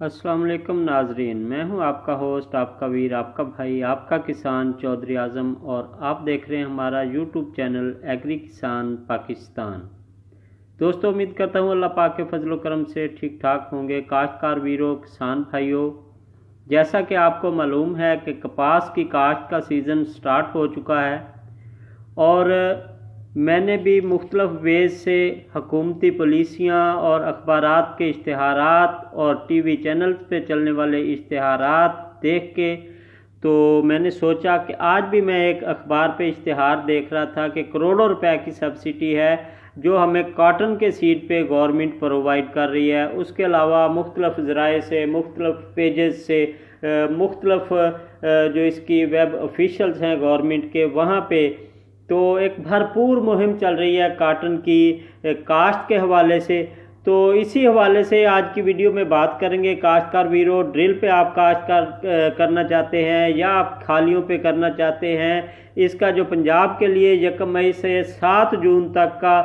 अस्सलाम वालेकुम नाजरीन, मैं हूं आपका होस्ट, आपका वीर, आपका भाई, आपका किसान चौधरी आज़म और आप देख रहे हैं हमारा यूट्यूब चैनल एग्री किसान पाकिस्तान। दोस्तों, उम्मीद करता हूं अल्लाह पाक के फजल करम से ठीक ठाक होंगे। काश्तकार वीरों, किसान भाइयों, जैसा कि आपको मालूम है कि कपास की काश्त का सीज़न स्टार्ट हो चुका है और मैंने भी मुख्तलिफ वेज से हुकूमती पॉलिसियाँ और अखबारात के इश्तिहारात और टीवी चैनल्स पे चलने वाले इश्तिहारात देख के तो मैंने सोचा कि आज भी मैं एक अखबार पे इश्तिहार देख रहा था कि करोड़ों रुपए की सब्सिडी है जो हमें कॉटन के सीड पे गवर्नमेंट प्रोवाइड कर रही है। उसके अलावा मुख्तलिफ ज़राए से, मुख्तलिफ पेजेस से, मुख्तलिफ जो इसकी वेब ऑफिशियल्स हैं गवर्नमेंट के, वहाँ पे तो एक भरपूर मुहिम चल रही है काटन की काश्त के हवाले से। तो इसी हवाले से आज की वीडियो में बात करेंगे। काश्तकार वीरों, ड्रिल पे आप काश्तकार करना चाहते हैं या आप खालियों पे करना चाहते हैं, इसका जो पंजाब के लिए 1 मई से 7 जून तक का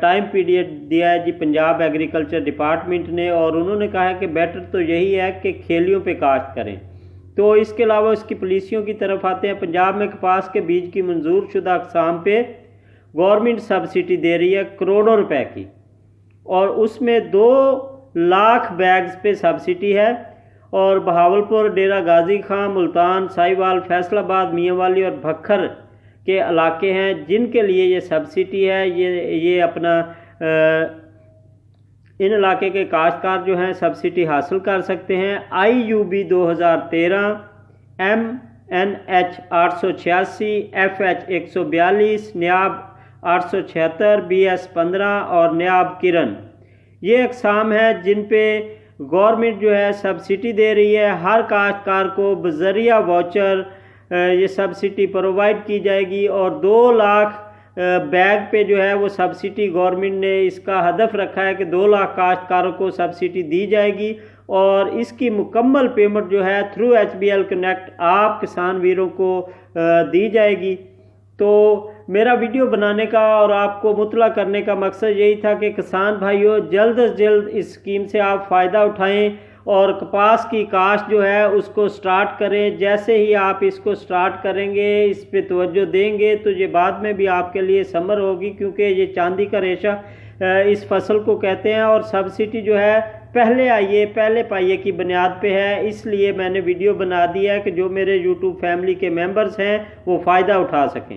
टाइम पीरियड दिया है जी पंजाब एग्रीकल्चर डिपार्टमेंट ने, और उन्होंने कहा है कि बेटर तो यही है कि खेलियों पे काश्त करें। तो इसके अलावा उसकी पॉलिसियों की तरफ आते हैं। पंजाब में कपास के बीज की मंजूर शुदा अक़साम पे गवर्नमेंट सब्सिडी दे रही है करोड़ों रुपए की, और उसमें 2 लाख बैग्स पे सब्सिडी है। और बहावलपुर, डेरा गाजी खां, मुल्तान, साहिवाल, फैसलाबाद, मियांवाली और भक्खर के इलाके हैं जिनके लिए ये सब्सिडी है। ये अपना इन इलाके के काश्तकार जो हैं सब्सिडी हासिल कर सकते हैं। IUB 2013, MNH 886, FH 142, न्याब 876, BS 15 और न्याब किरण, ये अक़साम है जिन पे गवर्नमेंट जो है सब्सिडी दे रही है। हर काश्तकार को बज़रिया वाउचर ये सब्सिडी प्रोवाइड की जाएगी और 2 लाख बैग पे जो है वो सब्सिडी गवर्नमेंट ने इसका हदफ रखा है कि 2 लाख काश्तकारों को सब्सिडी दी जाएगी, और इसकी मुकम्मल पेमेंट जो है थ्रू HBL कनेक्ट आप किसान वीरों को दी जाएगी। तो मेरा वीडियो बनाने का और आपको मुतला करने का मकसद यही था कि किसान भाइयों, जल्द से जल्द इस स्कीम से आप फ़ायदा उठाएं और कपास की काश्त जो है उसको स्टार्ट करें। जैसे ही आप इसको स्टार्ट करेंगे, इस पे तवज्जो देंगे, तो ये बाद में भी आपके लिए समर होगी, क्योंकि ये चांदी का रेशा इस फसल को कहते हैं और सब्सिडी जो है पहले आइए पहले पाइए की बुनियाद पे है। इसलिए मैंने वीडियो बना दी है कि जो मेरे यूट्यूब फैमिली के मेंबर्स हैं वो फ़ायदा उठा सकें।